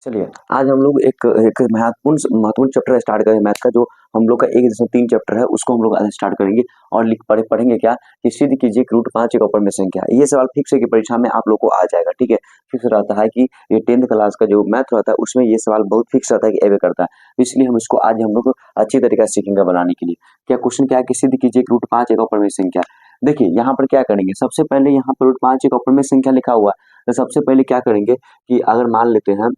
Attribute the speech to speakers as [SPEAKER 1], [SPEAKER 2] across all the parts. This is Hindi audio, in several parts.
[SPEAKER 1] चलिए, आज हम लोग एक एक महत्वपूर्ण चैप्टर स्टार्ट करें मैथ का, जो हम लोग का 1.3 चैप्टर है, उसको हम लोग आज स्टार्ट करेंगे और पढ़ेंगे क्या कि सिद्ध कीजिए कि रूट 5 एक अपर में संख्या है। ये सवाल फिक्स है कि परीक्षा में आप लोग को आ जाएगा, ठीक है। फिक्स रहता है कि ये 10th क्लास का जो मैथ रहता है उसमें ये सवाल बहुत फिक्स रहता है कि एवे करता है। तो इसलिए हम इसको आज हम लोग अच्छी तरीके से सीखेंगे बनाने के लिए। क्या क्वेश्चन क्या है कि सिद्ध कीजिए कि रूट 5 एक अपर में संख्या है। देखिए यहाँ पर क्या करेंगे, सबसे पहले यहाँ पर रूट 5 एक अपर में संख्या लिखा हुआ है, तो सबसे पहले क्या करेंगे कि अगर मान लेते हैं,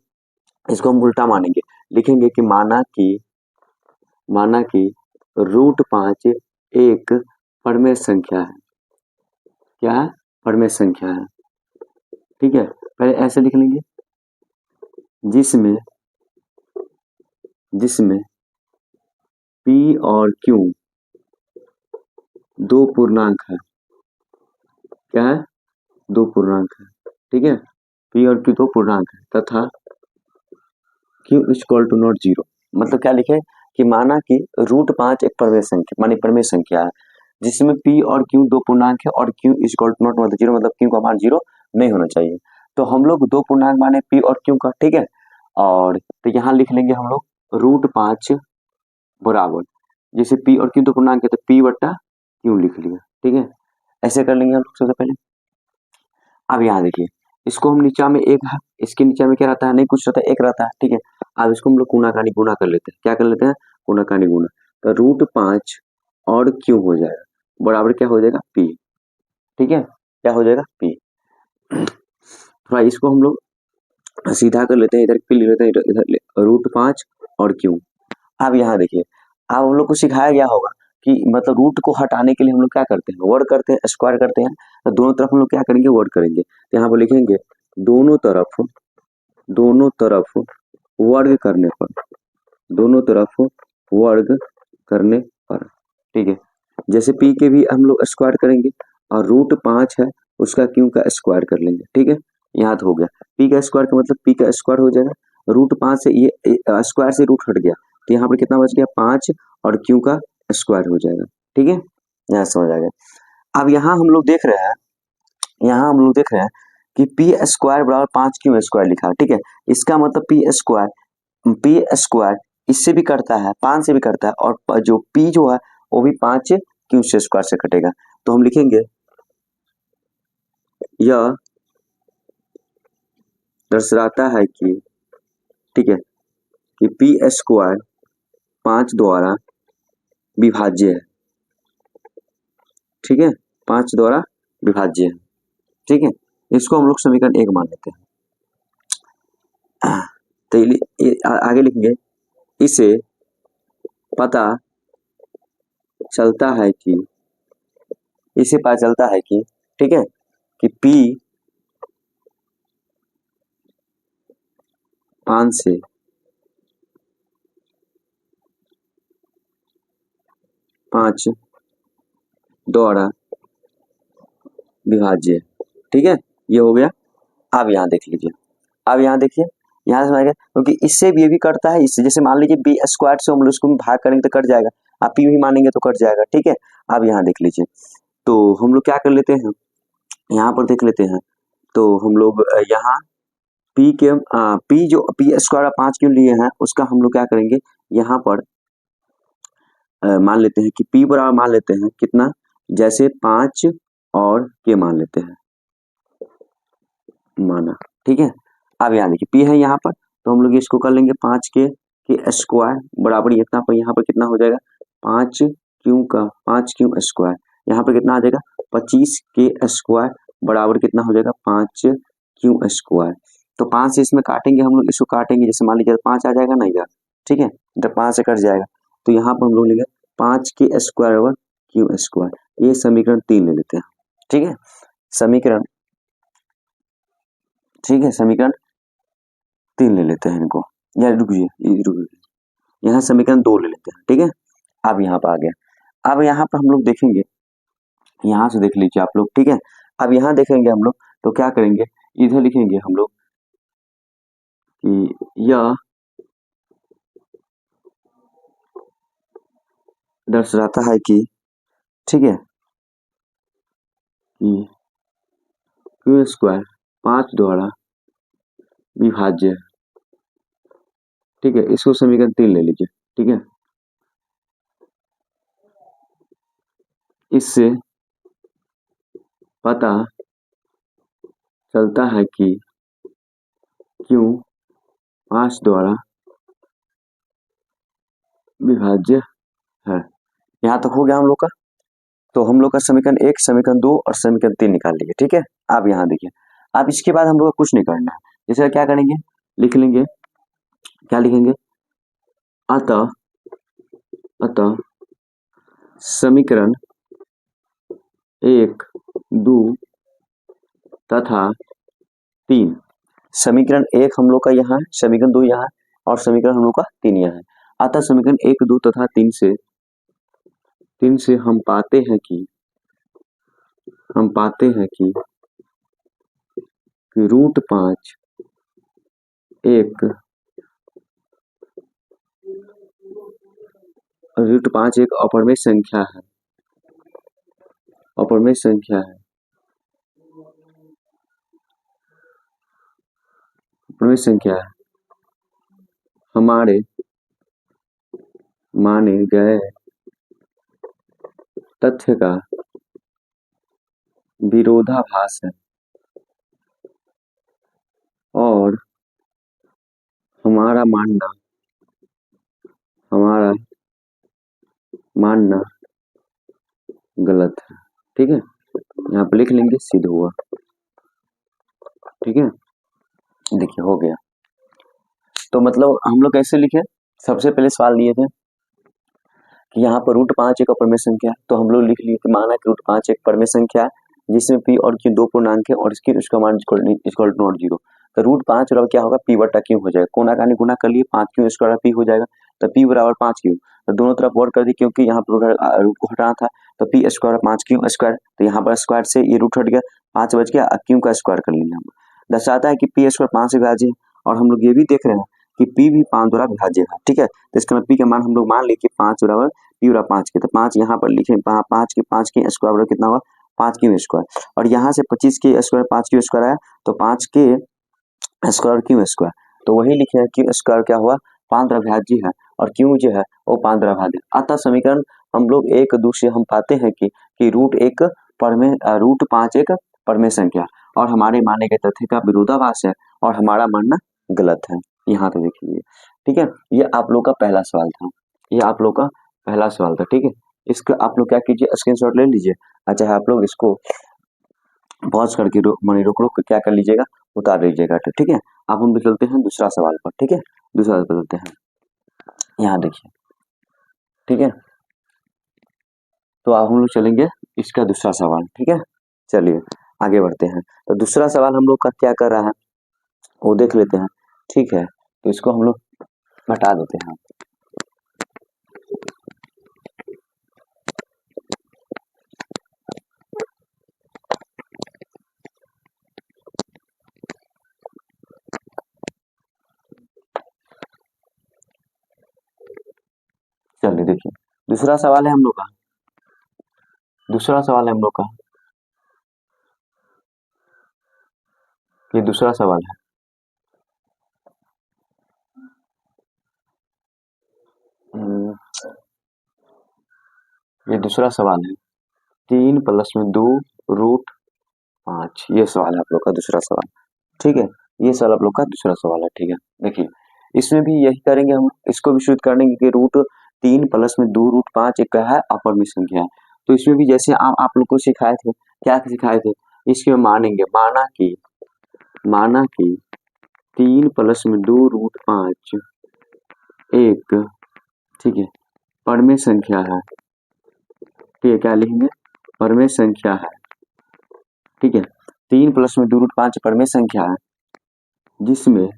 [SPEAKER 1] इसको हम उल्टा मानेंगे, लिखेंगे कि माना कि रूट 5 एक परमेय संख्या है। क्या है? परमेय संख्या है, ठीक है। पहले ऐसे लिख लेंगे, जिसमें P और Q दो पूर्णांक है। क्या है? दो पूर्णांक है, ठीक है। P और Q दो पूर्णांक है तथा Q equal to not zero. मतलब क्या लिखे कि माना कि रूट 5 एक परमेय संख्या मानी परमेय संख्या है, जिसमें P और Q दो पूर्णांक है और Q इक्वल टू नॉट मतलब जीरो, मतलब Q का मान जीरो नहीं होना चाहिए। तो हम लोग दो पूर्णांक माने P और Q का, ठीक है। और तो यहाँ लिख लेंगे हम लोग रूट 5 बराबर, जैसे P और Q दो पूर्णांक है तो P बट्टा Q लिख लिया, ठीक है। ऐसे कर लेंगे हम लोग सबसे पहले। अब यहाँ देखिए, इसको हम नीचा में एक है, इसके नीचे में क्या रहता है, नहीं कुछ रहता है, एक रहता है, ठीक है। अब इसको हम लोग गुना कर लेते हैं। क्या कर लेते हैं? गुना। तो रूट 5 और क्यू हो जाएगा बराबर क्या हो जाएगा? P, ठीक है। क्या हो जाएगा? P। थोड़ा इसको हम लोग सीधा कर लेते हैं, इधर P ले लेते हैं, इधर रूट 5 और क्यू। अब यहाँ देखिए, अब हम लोग को सिखाया गया होगा कि मतलब रूट को हटाने के लिए हम लोग क्या करते हैं, वर्ग करते हैं, स्क्वायर करते हैं। तो दोनों तरफ हम लोग क्या करेंगे, वर्ग करेंगे। तो यहाँ पर लिखेंगे दोनों तरफ वर्ग करने पर, दोनों तरफ वर्ग करने पर, ठीक है। जैसे P के भी हम लोग स्क्वायर करेंगे और रूट 5 है उसका Q का स्क्वायर कर लेंगे, ठीक है। यहाँ तो हो गया P का स्क्वायर का मतलब P का स्क्वायर हो जाएगा। रूट 5 से ये स्क्वायर से रूट हट गया, तो यहाँ पर कितना बच गया? 5 और Q का स्क्वायर हो जाएगा, ठीक है। यहाँ समझ आ गया। अब यहाँ हम लोग देख रहे हैं कि पी स्क्वायर बराबर 5 Q स्क्वायर लिखा है, ठीक है। इसका मतलब पी स्क्वायर इससे भी करता है, 5 से भी करता है, और जो पी जो है वो भी 5 Q से स्क्वायर से कटेगा। तो हम लिखेंगे यह दर्शाता है कि, ठीक है, कि पी स्क्वायर 5 द्वारा विभाज्य है, ठीक है। 5 द्वारा विभाज्य है, ठीक है। इसको हम लोग समीकरण 1 मान लेते हैं। तो आगे लिखेंगे, इसे पता चलता है कि, ठीक है, कि P 5 से पांच द्वारा विभाज्य, ठीक है। ये हो गया। अब यहाँ देख लीजिए, यहाँ से आएगा क्योंकि इससे भी ये भी करता है, इससे जैसे मान लीजिए बी स्क्वायर से हम लोग इसको भाग करेंगे तो कट जाएगा, आप पी भी मानेंगे तो कट जाएगा, ठीक है। अब यहाँ देख लीजिए, तो हम लोग क्या कर लेते हैं, यहाँ पर देख लेते हैं। तो हम लोग यहाँ पी जो पी स्क्वायर 5 क्यों लिए हैं उसका हम लोग क्या करेंगे, यहाँ पर मान लेते हैं कि P बराबर मान लेते हैं कितना, जैसे 5 और के मान लेते हैं, माना, ठीक है। अब यहाँ देखिए P है यहाँ पर, तो हम लोग इसको कर लेंगे 5 के स्क्वायर बराबर इतना पर, यहाँ पर कितना हो जाएगा 5 क्यू स्क्वायर, यहाँ पर कितना आ जाएगा 25 के स्क्वायर बराबर कितना हो जाएगा 5 क्यू स्क्वायर। तो 5 से इसमें काटेंगे हम लोग, इसको काटेंगे, जैसे मान लीजिए 5 आ जाएगा ना इधर, ठीक है, इधर 5 से कट जाएगा, तो यहाँ पर हम लोग लेंगे 5 के स्क्वायर ओवर क्यू स्क्वायर। ये समीकरण 3 ले लेते हैं, ठीक है। समीकरण 3 ले लेते हैं इनको, या रुकिए, यहाँ समीकरण 2 ले लेते हैं, ठीक है। अब यहाँ पर आ गया। अब यहाँ पर हम लोग देखेंगे, यहाँ से देख लीजिए आप लोग, ठीक है। अब यहाँ देखेंगे हम लोग, तो क्या करेंगे, इधर लिखेंगे हम लोग कि यह दर्शाता है कि, ठीक है, कि क्यू स्क्वायर 5 द्वारा विभाज्य है, ठीक है, इसको समीकरण 3 ले लीजिए। ठीक है, इससे पता चलता है कि क्यों 5 द्वारा विभाज्य है। यहाँ तक हो गया हम लोग का। तो हम लोग का समीकरण 1, समीकरण 2 और समीकरण 3 निकाल लिए। ठीक है, आप यहाँ देखिए। अब इसके बाद हम लोग को कुछ नहीं करना है। जैसे क्या करेंगे, लिख लेंगे, क्या लिखेंगे, अतः अतः समीकरण 1, 2 तथा 3, समीकरण 1 हम लोग का यहाँ है, समीकरण 2 यहाँ है और समीकरण हम लोग का 3 यहाँ है। अतः समीकरण 1, 2 तथा 3 से हम पाते हैं कि √5 एक अपरिमेय संख्या है। अपरिमेय संख्या है, अपरिमेय संख्या है, हमारे माने गए तथ्य का विरोधाभास है और हमारा मानना गलत है। ठीक है, यहाँ पे लिख लेंगे, सिद्ध हुआ। ठीक है, देखिए हो गया। तो मतलब हम लोग कैसे लिखे, सबसे पहले सवाल लिए थे कि यहाँ पर √5 एक अपरिमेय संख्या है, तो हम लोग लिख लिए कि माना कि √5 एक परिमेय संख्या है जिसमें p और q 2 पूर्णांक है और उसका मान इक्वल टू नॉट 0। तो √5 और क्या होगा, p बटा q हो जाएगा। कोना का गुना कर लिए, 5q स्क्वायर p हो जाएगा। तो p बराबर 5q, तो दोनों तरफ वर्क कर दी क्योंकि यहाँ पर रूट को हटाना था। तो p स्क्वायर 5q स्क्वायर, तो यहाँ पर स्क्वायर से ये रूट हट गया, 5 बच गया, q का स्क्वायर कर लिया। हम दर्शाता है कि p स्क्वायर 5 से विभाज्य है और हम लोग ये भी देख रहे हैं कि p भी 5 द्वारा विभाज्य है। ठीक है, तो इसका p का मान हम लोग मान लिए 5 बराबर p बराबर 5 के, तो 5 यहाँ पर लिखे, 5 के स्क्वायर बराबर कितना हुआ, 5q स्क्वायर। और यहाँ से 25 के स्क्वायर 5q स्क्वायर आया, तो 5 के स्क्वायर q स्क्वायर, तो वही लिखे हैं q स्क्वायर क्या हुआ, 5 द्वारा विभाज्य है और q जो है वो 5 द्वारा विभाज्य। अतः समीकरण हम लोग 1, 2 से हम पाते हैं कि √5 एक परमेय संख्या और हमारे माने गए तथ्य का विरोधाभास है और हमारा मानना गलत है। यहाँ तो देख लीजिए। ठीक है, ये आप लोग का पहला सवाल था, ये आप लोग का पहला सवाल था। ठीक है, इसका आप लोग क्या कीजिए, स्क्रीनशॉट ले लीजिए। अच्छा, आप लोग इसको पॉज करके रोक क्या कर लीजिएगा, उतार लीजिएगा। तो ठीक है, अब हम चलते हैं दूसरा सवाल पर। ठीक है, दूसरा सवाल पर चलते हैं, यहाँ देखिए। ठीक है, तो अब हम लोग चलेंगे इसका दूसरा सवाल। ठीक है, चलिए आगे बढ़ते हैं। तो दूसरा सवाल हम लोग का क्या कर रहा है वो देख लेते हैं। ठीक है, तो इसको हम लोग हटा देते हैं। चलिए देखिए, दूसरा सवाल है हम लोग का, दूसरा सवाल है हम लोग का, ये दूसरा सवाल है। ये दूसरा सवाल है, 3 + 2 √5, ये सवाल है आप लोग का दूसरा सवाल। ठीक है, ये सवाल आप लोग का दूसरा सवाल है। ठीक है, देखिए इसमें भी यही करेंगे हम, इसको भी शुरू करेंगे कि √3 + 2 √5 एक है अपरिमेय संख्या है। तो इसमें भी जैसे आप लोग को सिखाए थे, क्या सिखाए थे, इसके मानेंगे, माना कि 3 + 2 √5 एक, ठीक है, परमेय संख्या है। ठीक है, क्या लिखेंगे, परमेय संख्या है। ठीक है, 3 + 2 √5 परमेय संख्या है जिसमें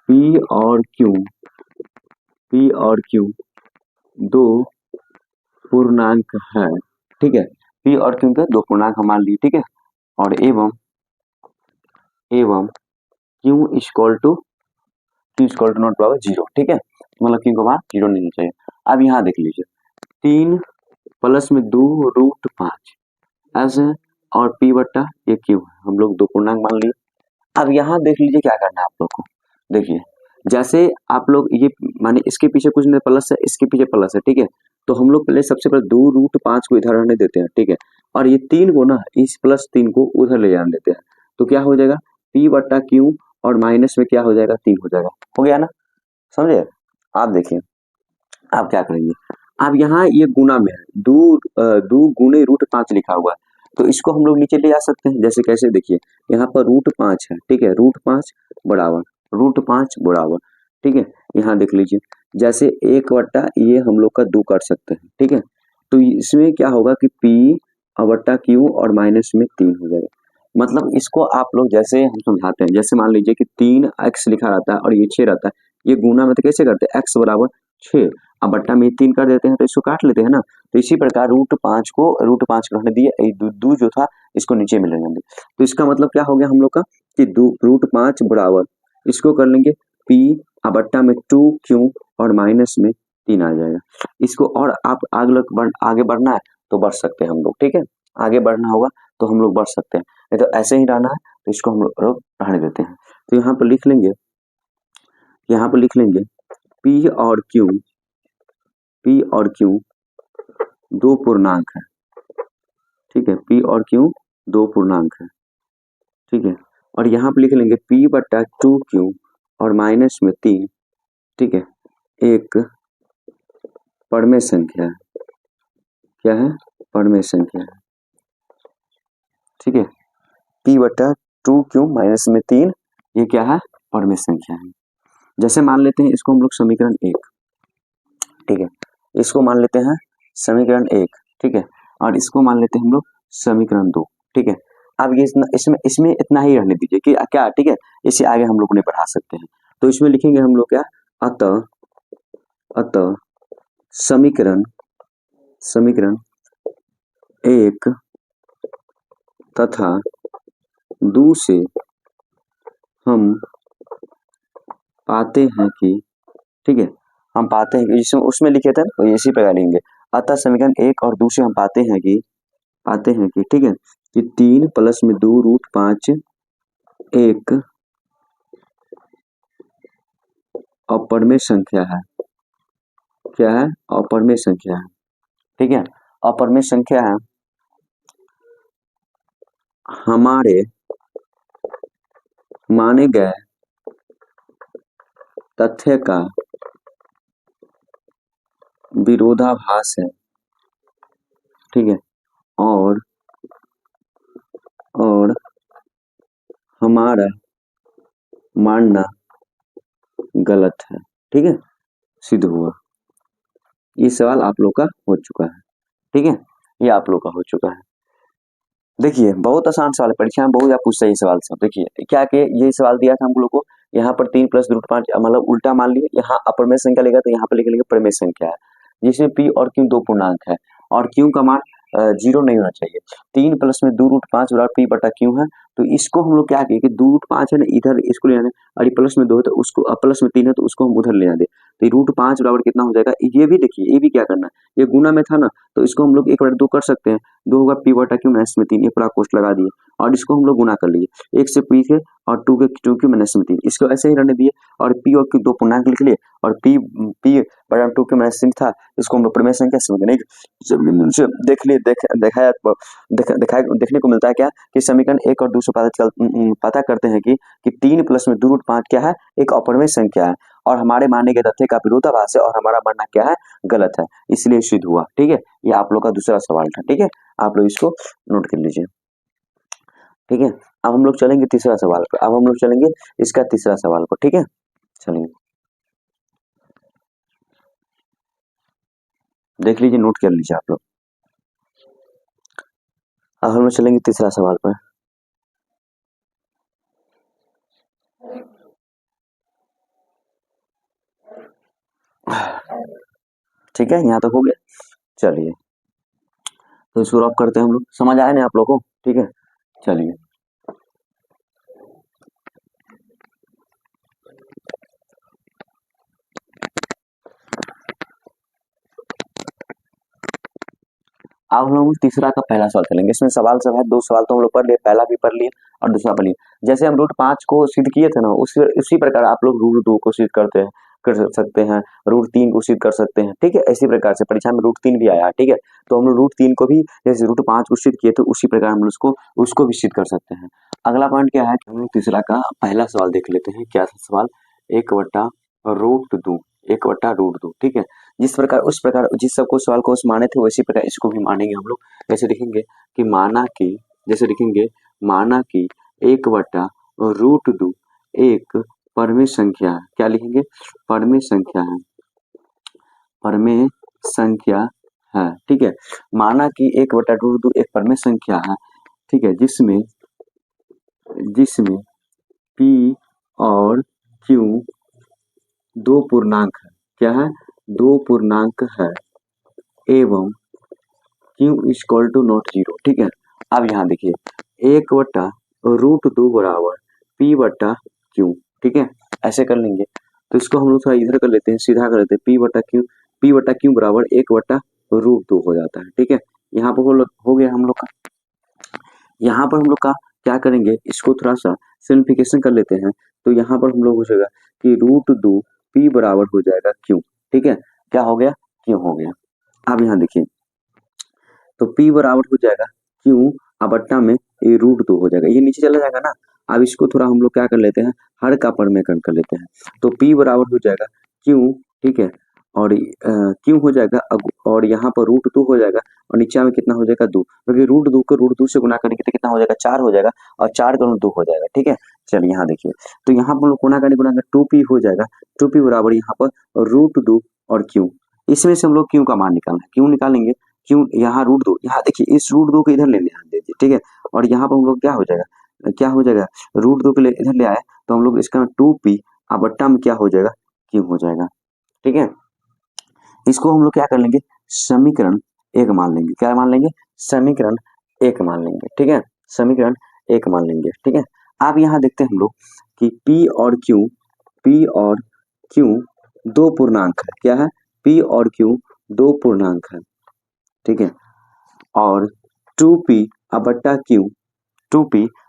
[SPEAKER 1] p और q दो पूर्णांक है। ठीक है, p और q के दो पूर्णांक हम मान लिए। ठीक है, और एवं q = नॉट बराबर 0। ठीक है, मतलब q का मान 0 नहीं चाहिए। अब यहाँ देख लीजिए, 3 + 2 √5 ऐसे और p बट्टा ये q, हम लोग दो पूर्णांक मान लिए। अब यहाँ देख लीजिए क्या करना है आप लोग को। देखिए जैसे आप लोग ये माने इसके पीछे कुछ नहीं प्लस है, इसके पीछे प्लस है, ठीक है। तो हम लोग पहले सबसे पहले 2√5 को इधर रहने देते हैं, ठीक है। और ये 3 को ना इस +3 को उधर ले जाने देते हैं। तो क्या हो जाएगा P/Q और माइनस में क्या हो जाएगा 3 हो जाएगा। हो गया ना, समझे। आप देखिए आप क्या करेंगे, अब यहाँ ये गुना में है, 2 गुने √5 लिखा हुआ है। तो इसको हम लोग नीचे ले आ सकते हैं, जैसे कैसे देखिए यहाँ पर √5 है, ठीक है। √5 बराबर √5 बराबर, ठीक है। यहाँ देख लीजिए जैसे 1 ये हम लोग का 2 कर सकते हैं, ठीक है। तो इसमें क्या होगा कि P/Q और माइनस में 3 हो जाएगा। मतलब इसको आप लोग जैसे हम समझाते हैं, जैसे मान लीजिए कि 3x लिखा रहता है और ये 6 रहता है, ये गुना में तो कैसे करते हैं, x बराबर 6 अब बट्टा में 3 कर देते हैं तो इसको काट लेते हैं ना। तो इसी प्रकार √5 को रहने दिए, दू जो था इसको नीचे में ले लेंगे। तो इसका मतलब क्या हो गया हम लोग का कि √5 बराबर इसको कर लेंगे P/बट्टा में 2Q और माइनस में 3 आ जाएगा। इसको और आप आगे बढ़ना है तो बढ़ सकते हैं हम लोग, ठीक है। आगे बढ़ना होगा तो हम लोग बढ़ सकते हैं, नहीं तो ऐसे ही रहना है तो इसको हम लोग रहने देते हैं। तो यहाँ पर लिख लेंगे, यहाँ पर लिख लेंगे P और Q 2 पूर्णांक है, ठीक है। P और Q 2 पूर्णांक है, ठीक है। और यहाँ पे लिख लेंगे P/2Q और माइनस में 3, ठीक है, एक परमेय संख्या है। क्या है, परमेय संख्या है, ठीक है। P/2Q माइनस में 3 ये क्या है, परमेय संख्या है। जैसे मान लेते हैं इसको हम लोग समीकरण 1, ठीक है। इसको मान लेते हैं समीकरण 1, ठीक है। और इसको मान लेते हैं हम लोग समीकरण 2, ठीक है। अब ये इसमें इतना ही रहने दीजिए कि क्या, ठीक है। इसे आगे हम लोग नहीं बढ़ा सकते हैं। तो इसमें लिखेंगे हम लोग क्या, अतः समीकरण 1 तथा 2 से हम पाते हैं कि, ठीक है, हम पाते हैं कि उसमें लिखे थे तो इसी प्रकार लिखेंगे। अतः समीकरण 1 और 2 से हम पाते हैं कि, ठीक है, कि 3 + में 2√5 एक अपरमेय संख्या है। क्या है, अपरमेय संख्या है, ठीक है। अपरमेय संख्या है हमारे माने गए तथ्य का विरोधाभास है, ठीक है। और हमारा मानना गलत है, ठीक है, सिद्ध हुआ। ये सवाल आप लोग का हो चुका है, ठीक है। ये आप लोग का हो चुका है। देखिए बहुत आसान सवाल है, परीक्षा में बहुत आप पूछते हैं ये सवाल सब। देखिए क्या कि ये सवाल दिया था हम लोग को, यहाँ पर 3 + √5 मतलब उल्टा मान लिए, यहाँ अपरमेय संख्या लेगा तो यहाँ पर लिख लेंगे परमेय संख्या है, जिसमें P और Q 2 पूर्णांक है और Q का मान 0 नहीं होना चाहिए। 3 + में 2√5 बराबर P/Q है। तो इसको हम लोग क्या किए कि 2√5 है ना, इधर इसको ले आने, और ये प्लस में 2 है तो उसको, प्लस में 3 है तो उसको हम उधर ले आने। तो √5 बराबर कितना हो जाएगा, ये भी देखिए, ये भी क्या करना है, ये गुना में था ना, तो इसको हम लोग 1/2 कर सकते हैं। 2 होगा P/Q माइनस में 3, ये पूरा कोष्ठ लगा दिए और इसको हम लोग गुना कर लिए, 1 से P के और 2Q माइनस में 3, इसको ऐसे ही रहने दिए। और P और Q 2 पूर्णांक लिख लिए और P/2Q माइनस 3 था, इसको हम लोग परमेय संख्या से देख लिए, देखने को मिलता है क्या कि समीकरण 1 और 2 से पता करते हैं कि 3 + में 2√5 क्या है, एक अपरमेय संख्या है और हमारे मानने के तथ्य का विरोधाभास है और हमारा मानना क्या है, गलत है, इसलिए सिद्ध हुआ, ठीक है। ये आप लोग का दूसरा सवाल था, ठीक है। आप लोग इसको नोट कर लीजिए, ठीक है। अब हम लोग चलेंगे तीसरा सवाल पर, अब हम लोग चलेंगे इसका तीसरा सवाल को, ठीक है। चलिए देख लीजिए, नोट कर लीजिए आप लोग। अब हम लोग चलेंगे तीसरा सवाल पर। ठीक है, यहाँ तक हो गया। चलिए तो शुरू करते हैं हम लोग, समझ आया ना आप लोग को, ठीक है। चलिए अब हम लोग तीसरा का पहला सवाल करेंगे। इसमें सवाल सब है, 2 सवाल तो हम लोग पढ़ लिए, पहला भी पढ़ लिए और दूसरा पढ़ लिए। जैसे हम रूट 5 को सिद्ध किए थे ना, उसी प्रकार आप लोग रूट 2 को सिद्ध कर सकते हैं, रूट 3 को सिद्ध कर सकते हैं, ठीक है। इसी प्रकार से परीक्षा में रूट 3 भी आया, ठीक है। तो हम लोग रूट 3 को भी जैसे रूट 5 को सिद्ध किए थे उसी प्रकार हम लोग उसको भी सिद्ध कर सकते हैं। अगला पॉइंट क्या है, हम लोग तीसरा का पहला सवाल देख लेते हैं। क्या था सवाल, 1/√2, 1/√2, ठीक है। जिस प्रकार उस प्रकार जिस सबको सवाल को माने थे वैसी प्रकार इसको भी मानेंगे हम लोग। जैसे लिखेंगे कि माना कि 1/√2 एक परमेय संख्या है। क्या लिखेंगे, परमेय संख्या है, परमेय संख्या है, ठीक है। माना कि 1/√2 एक परमेय संख्या है, ठीक है, जिसमें P और Q दो पूर्णांक है। क्या है, दो पूर्णांक है एवं Q = जीरो, ठीक है। अब यहाँ देखिए 1/√2 बराबर P/Q, ठीक है। ऐसे कर लेंगे तो इसको हम लोग थोड़ा इधर कर लेते हैं, सीधा कर लेते हैं। P/Q बराबर 1/√2 हो जाता है, ठीक है। यहाँ पर हो गया हम लोग का। यहाँ पर हम लोग का क्या करेंगे, इसको थोड़ा सा सिंप्लीफिकेशन कर लेते हैं। तो यहाँ पर हम लोग हो जाएगा कि √2 P बराबर हो जाएगा Q, ठीक है। क्या हो गया, Q हो गया। अब यहाँ देखिए तो P बराबर हो जाएगा Q बट्टा में ये √2 हो जाएगा, ये नीचे चला जाएगा ना। अब इसको थोड़ा हम लोग क्या कर लेते हैं, हर का परमेयकरण कर लेते हैं। तो P बराबर हो जाएगा Q, ठीक है, और Q हो जाएगा और यहाँ पर √2 हो जाएगा और नीचे में कितना हो जाएगा 2, क्योंकि √2 को √2 से गुना करेंगे तो कितना हो जाएगा 4 हो जाएगा और 4 का 2 हो जाएगा, ठीक है। चलिए यहाँ देखिए तो यहाँ पर गुना करने 2P हो जाएगा, 2P बराबर यहाँ पर √2 और Q। इसमें से हम लोग Q का मान निकालना है, Q निकालेंगे। क्यों, यहाँ √2, यहाँ देखिए इस √2 को इधर ले ध्यान दीजिए, ठीक है। और यहाँ पर हम लोग क्या हो जाएगा √2 को इधर ले आए तो हम लोग इसका 2P बट्टा में क्या हो जाएगा, Q हो जाएगा, ठीक है। इसको हम लोग क्या कर लेंगे, समीकरण 1 मान लेंगे। क्या मान लेंगे, समीकरण 1 मान लेंगे, ठीक है। समीकरण 1 मान लेंगे, ठीक है। अब यहाँ देखते हैं हम लोग कि P और Q दो पूर्णांक है। क्या है, P और Q दो पूर्णांक है, ठीक है। और 2P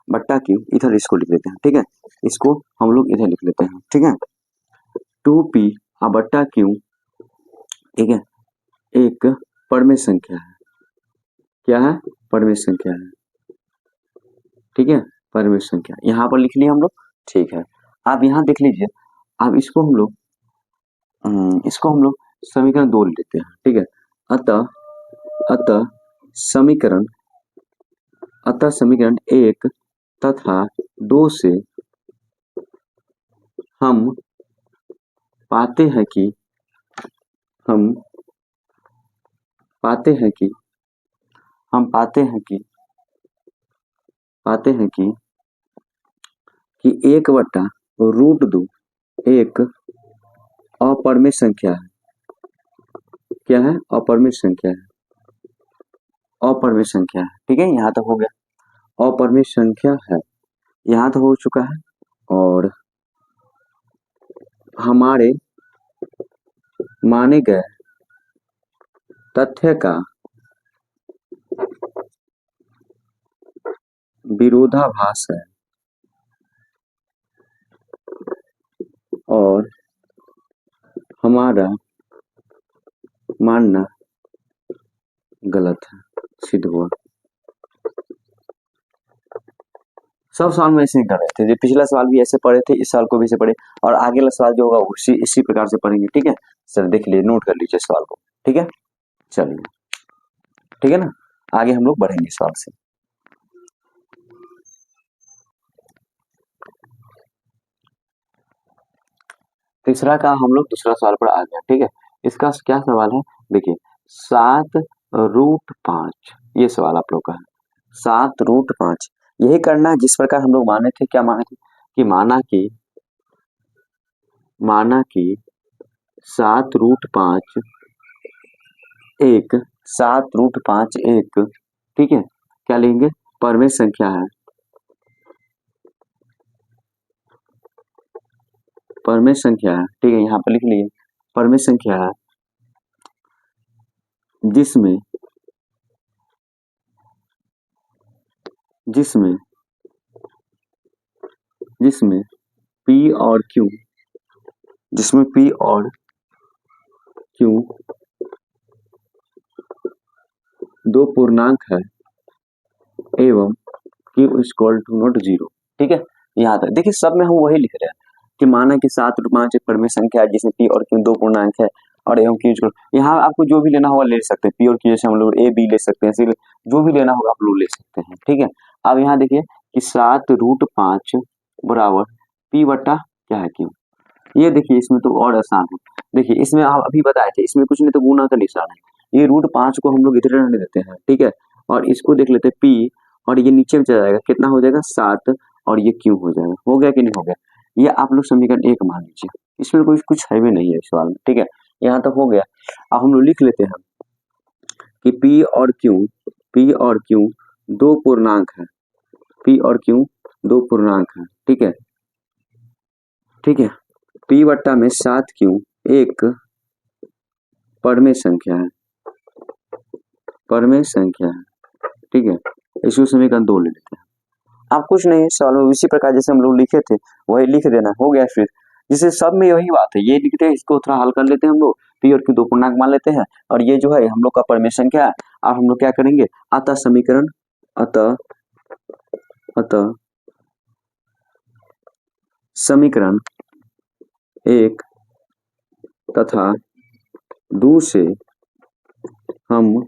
[SPEAKER 1] बट्टा Q इधर इसको लिख लेते हैं, ठीक है। इसको हम लोग इधर लिख लेते हैं, ठीक है। 2P बट्टा Q, ठीक है, एक परमेय संख्या है। क्या है, परमेय संख्या है, ठीक है, परमेय संख्या यहाँ पर लिख लिया हम लोग, ठीक है। आप यहाँ देख लीजिए, अब इसको हम लोग समीकरण 2 लेते हैं, ठीक है। अतः समीकरण 1 तथा 2 से हम पाते हैं कि कि 1/√2 एक अपरमेय संख्या है। क्या है, अपरमेय संख्या है, ठीक है। यहाँ तक हो गया, अपरमेय संख्या है, यहाँ तक हो चुका है। और हमारे माने गए तथ्य का विरोधाभास है और हमारा मानना गलत है, सिद्ध हुआ। सब सवाल में ऐसे ही कर रहे थे, जो पिछला सवाल भी ऐसे पढ़े थे, इस साल को भी ऐसे पढ़े और आगे वाला सवाल जो होगा इसी प्रकार से पढ़ेंगे, ठीक है। सर देख लीजिए, नोट कर लीजिए सवाल को, ठीक है। चलिए, ठीक है ना, आगे हम लोग बढ़ेंगे सवाल से। तीसरा का हम लोग दूसरा सवाल पर आ गया, ठीक है। इसका क्या सवाल है, देखिए 7√5, ये सवाल आप लोग का है। 7√5 यही करना है जिस प्रकार हम लोग माने थे। क्या माने थे कि माना कि 7√5 एक, ठीक है, क्या लेंगे, परमेय संख्या है, परमेय संख्या है, ठीक है। यहाँ पर लिख लिए परमेय संख्या है जिसमें जिसमें जिसमें P और Q जिसमें P और Q दो पूर्णांक है एवं Q equal to not zero. ठीक है, यहाँ तक देखिए, सब में हम वही लिख रहे हैं कि माना कि 7/5 एक परिमेय संख्या है जिसमें P और Q दो पूर्णांक है और एवं Q इक्वल, यहाँ आपको जो भी लेना होगा ले सकते हैं। P और Q जैसे हम लोग A B ले सकते हैं, जो भी लेना होगा आप लोग ले सकते हैं। ठीक है, अब यहाँ देखिए कि 7/5 बराबर P बटा क्या है Q। ये देखिए इसमें तो और आसान है। देखिए इसमें आप अभी बताए थे, इसमें कुछ नहीं तो गुना का निशान है। ये √5 को हम लोग इधर रहने देते हैं। ठीक है, और इसको देख लेते हैं P, और ये नीचे में चला जाएगा, कितना हो जाएगा 7, और ये Q हो जाएगा। हो गया कि नहीं हो गया? ये आप लोग समीकरण 1 मान लीजिए, इसमें कुछ कुछ है भी नहीं है इस सवाल में। ठीक है, यहाँ तक हो गया। अब हम लोग लिख लेते हैं कि P और Q दो पूर्णांक है। P और Q दो पूर्णांक है। ठीक है, ठीक है, P बट्टा में 7Q एक परमेय संख्या है, परमेय संख्या है। ठीक है, इसको समीकरण 2 ले लेते हैं। आप कुछ नहीं, सवाल में इसी प्रकार जैसे हम लोग लिखे थे वही लिख देना, हो गया। फिर जिसे सब में यही बात है, ये लिखते हैं, इसको थोड़ा हल कर लेते हैं हम लोग, P और Q दो पूर्णांक मान लेते हैं, और ये जो है हम लोग का परमेय संख्या है। अब हम लोग क्या करेंगे, अतः समीकरण अतः अतः समीकरण 1 तथा 2 से हम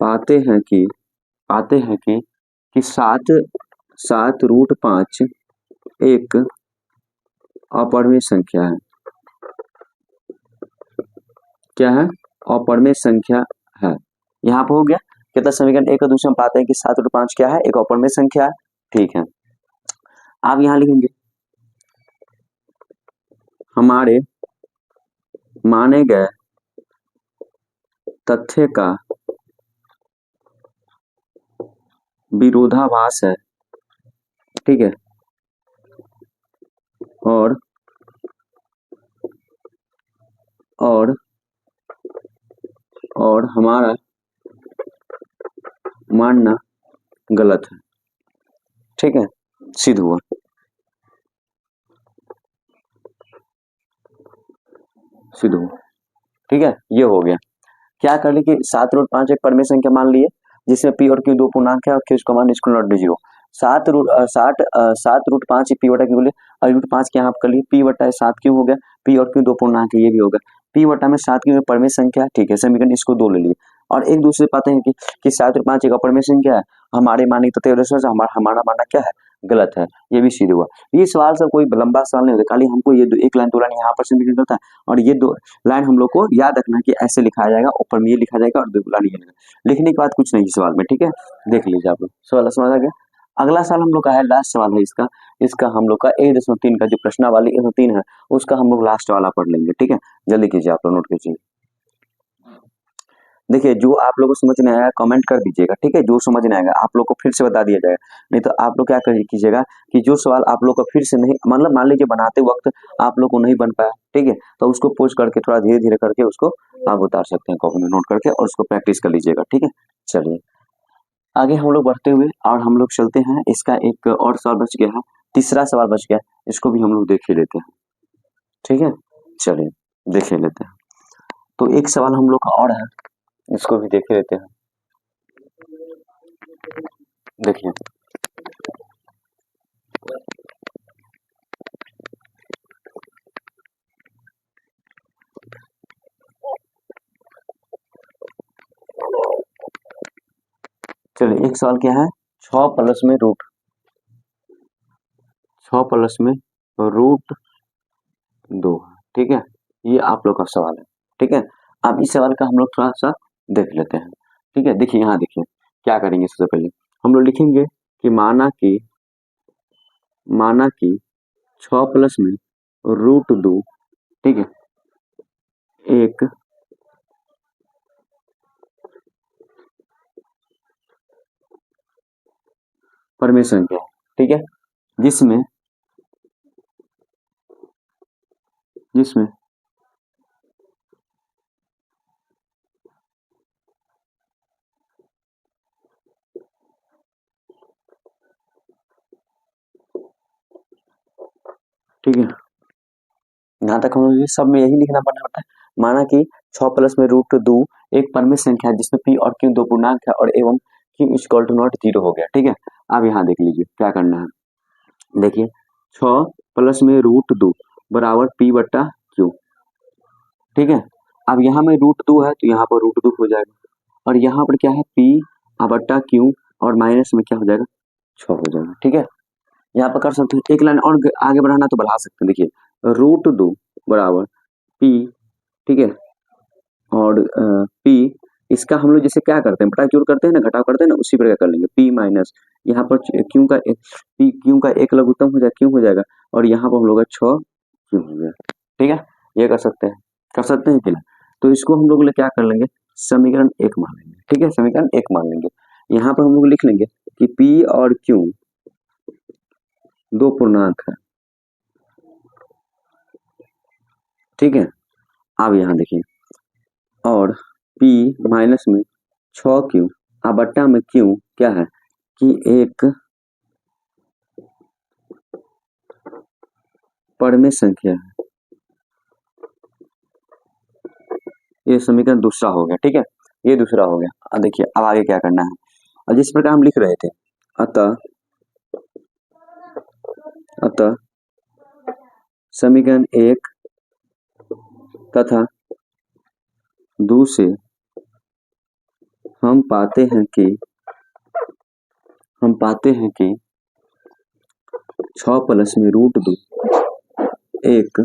[SPEAKER 1] पाते हैं कि 7√5 एक अपरमेय संख्या है। क्या है? अपरमेय संख्या है। यहाँ पर हो गया कितना, समीकरण 1 और 2 से हम पाते हैं कि 7/5 क्या है, एक अपरमेय संख्या है। ठीक है, आप यहाँ लिखेंगे हमारे माने गए तथ्य का विरोधाभास है। ठीक है, और और और हमारा मानना गलत है। ठीक है, सिद्ध हुआ। सिद्ध हुआ। ठीक है, ये हो गया। क्या कर ली कि 7√5 एक परमेय संख्या मान लिए जिसमें P और Q दो पूर्णांक है और Q का मान इक्वल नॉट जीरो। 7√5 P बटा Q बोले, और √5 के यहाँ आप कर लिए, P बटा 7 क्यों हो गया, P और Q दो पूर्णांक है, ये भी होगा। P बटा में 7 क्यों परमेय संख्या। ठीक है, समीकरण इसको 2 ले लिए, और एक दूसरे पाते हैं कि 7/5 एक अपरमेय संख्या है, हमारे माने तथ्य हमारा मानना क्या है, गलत है। ये भी सिद्ध हुआ। ये सवाल सब कोई लंबा सवाल नहीं होता, खाली हमको ये एक लाइन 2 लाइन यहाँ पर से निकलता है, और ये 2 लाइन हम लोग को याद रखना कि ऐसे लिखा जाएगा, ऊपर में ये लिखा जाएगा और 2 लाइन ये लिखने के बाद कुछ नहीं सवाल में। ठीक है, देख लीजिए आप लोग, सवाल समझ आ गया। अगला सवाल हम लोग का है, लास्ट सवाल है इसका हम लोग का 1.3 का जो प्रश्नावली 103 है, उसका हम लोग लास्ट वाला पढ़ लेंगे। ठीक है, जल्दी कीजिए, आप लोग नोट कीजिए। देखिए, जो आप लोगों को समझ नहीं आया कमेंट कर दीजिएगा। ठीक है, जो समझ नहीं आएगा आप लोग को फिर से बता दिया जाएगा। नहीं तो आप लोग क्या कीजिएगा कि जो सवाल आप लोग को फिर से नहीं, मतलब मान लीजिए बनाते वक्त आप लोग को नहीं बन पाया, ठीक है, तो उसको पोस्ट करके थोड़ा धीरे धीरे करके उसको आप उतार सकते हैं कॉपी में नोट करके, और उसको प्रैक्टिस कर लीजिएगा। ठीक है, चलिए आगे हम लोग बढ़ते हुए और हम लोग चलते हैं। इसका एक और सवाल बच गया है, तीसरा सवाल बच गया, इसको भी हम लोग देख ही लेते हैं। ठीक है, चलिए देख ही लेते हैं। तो एक सवाल हम लोग का और है, इसको भी देख लेते हैं। देखिए, चलिए एक सवाल क्या है, 6 प्लस में रूट 2। ठीक है, ये आप लोग का सवाल है। ठीक है, अब इस सवाल का हम लोग थोड़ा सा देख लेते हैं। ठीक है, देखिए यहाँ देखिए क्या करेंगे। सबसे पहले हम लोग लिखेंगे कि माना कि 6 प्लस में √2, ठीक है, एक परमेय संख्या है। ठीक है, जिसमें जिसमें ठीक है, यहाँ तक हम लोग सब में यही लिखना पड़ना होता है। माना कि 6 प्लस में रूट 2 एक परमित संख्या है जिसमें p और q दो पूर्णांक है और एवं q इक्वल टू नॉट 0 हो गया। ठीक है, अब यहाँ देख लीजिए क्या करना है। देखिए 6 प्लस में रूट 2 बराबर p बट्टा q। ठीक है, अब यहाँ में रूट 2 है तो यहाँ पर रूट 2 हो जाएगा और यहाँ पर क्या है p बट्टा q और माइनस में क्या हो जाएगा 6 हो जाएगा। ठीक है, यहाँ पर कर सकते हैं, एक लाइन और आगे बढ़ाना तो बढ़ा सकते हैं। देखिए रूट 2 बराबर p, ठीक है, और p इसका हम लोग जैसे क्या करते हैं बटा जोड़ करते हैं ना, घटाव करते हैं ना, उसी प्रकार कर लेंगे p माइनस यहाँ पर q का p q का एक लघुत्तम हो जाएगा q हो जाएगा और यहाँ पर हम लोग 6 q हो गया। ठीक है, ये कर सकते हैं कि ना। तो इसको हम लोग क्या कर लेंगे, समीकरण 1 मान लेंगे। ठीक है, समीकरण 1 मान लेंगे। यहाँ पर हम लोग लिख लेंगे कि p और q दो पूर्णांक है। ठीक है, अब यहाँ देखिए और p माइनस में 6q बट्टा में q क्या है कि एक परमेय संख्या है। ये समीकरण दूसरा हो गया। ठीक है, ये दूसरा हो गया। अब देखिए अब आगे क्या करना है, और जिस प्रकार हम लिख रहे थे अतः समीकरण 1 तथा 2 से हम पाते हैं कि 6 प्लस में रूट 2 एक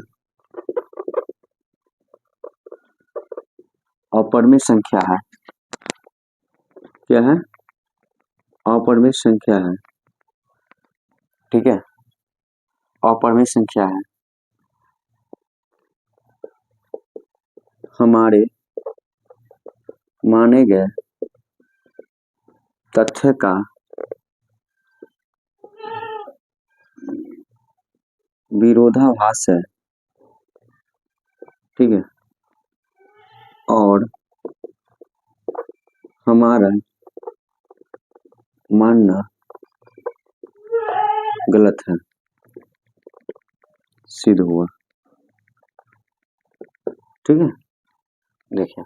[SPEAKER 1] अपरिमेय संख्या है। क्या है, अपरिमेय संख्या है। ठीक है, अपरिमेय संख्या है। हमारे माने गए तथ्य का विरोधाभास है। ठीक है, और हमारा मानना गलत है, सिद्ध हुआ। ठीक है, देखिए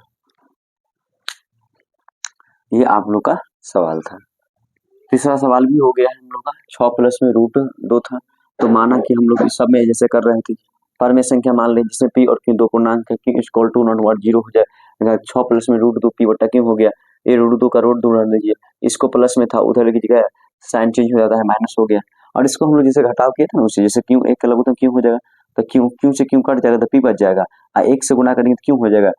[SPEAKER 1] ये आप लोग का सवाल था। तीसरा सवाल भी हो गया है हम लोग का। 6 प्लस में रूट 2 था तो माना कि हम लोग इस सब में जैसे कर रहे थे परमेय संख्या मान लें जिसमें p और q दो पूर्णांक है, q इक्वल टू नॉट 0 हो जाए। 6 प्लस में रूट 2 p बट्टा q हो गया। ये रूट 2 का रूट 2 रख दीजिए, इसको प्लस में था उधर की जगह साइन चेंज हो जाता है, माइनस हो गया। और इसको हम लोग जैसे घटाव किए थे ना उसे, जैसे q एक का लगभग q हो जाएगा तो q से q कट जाएगा तो p बच जाएगा। एक से गुणा करेंगे तो q हो जाएगा,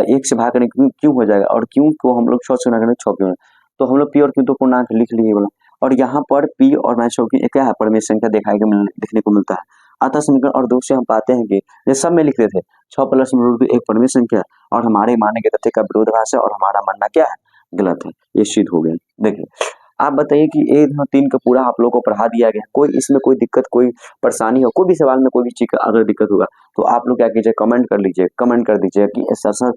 [SPEAKER 1] एक से भाग करेंगे q हो जाएगा और q को हम लोग 6 से गुणा करेंगे 6 q। तो हम लोग p और q दो पूर्णांक लिख लिए बोला, और यहाँ पर p और माइनस की क्या है परमेय संख्या देखने को मिलता है। अतः समीकरण और 2 से हम पाते हैं कि ये सब में लिख रहे थे 6 प्लस में रूट 2 एक परमेय संख्या और हमारे मानने के तथ्य का विरोधाभास है और हमारा मानना क्या है, गलत है। ये सिद्ध हो गया। देखिए आप बताइए कि 1-3 का पूरा आप लोगों को पढ़ा दिया गया, कोई इसमें कोई दिक्कत कोई परेशानी हो, कोई भी सवाल में कोई भी चीज का अगर दिक्कत होगा तो आप लोग क्या कीजिए कमेंट कर लीजिए, कमेंट कर दीजिए कि सर सर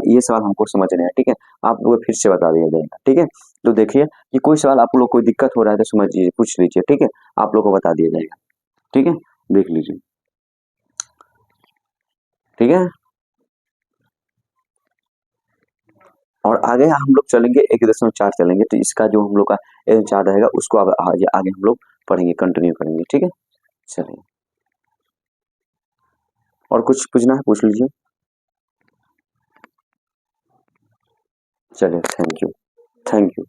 [SPEAKER 1] ये सवाल हमको समझ नहीं है। ठीक है, आप लोग फिर से बता दिया जाएगा। ठीक है, तो देखिए कि कोई सवाल आप लोग कोई दिक्कत हो रहा है तो समझ लीजिए, पूछ लीजिए। ठीक है, आप लोग को बता दिया जाएगा। ठीक है, देख लीजिए। ठीक है, और आगे हम लोग चलेंगे 1.4 चलेंगे, तो इसका जो हम लोग का 1.4 रहेगा उसको आगे हम लोग पढ़ेंगे, कंटिन्यू करेंगे। ठीक है, चलिए और कुछ पूछना है पूछ लीजिए। चलिए, थैंक यू।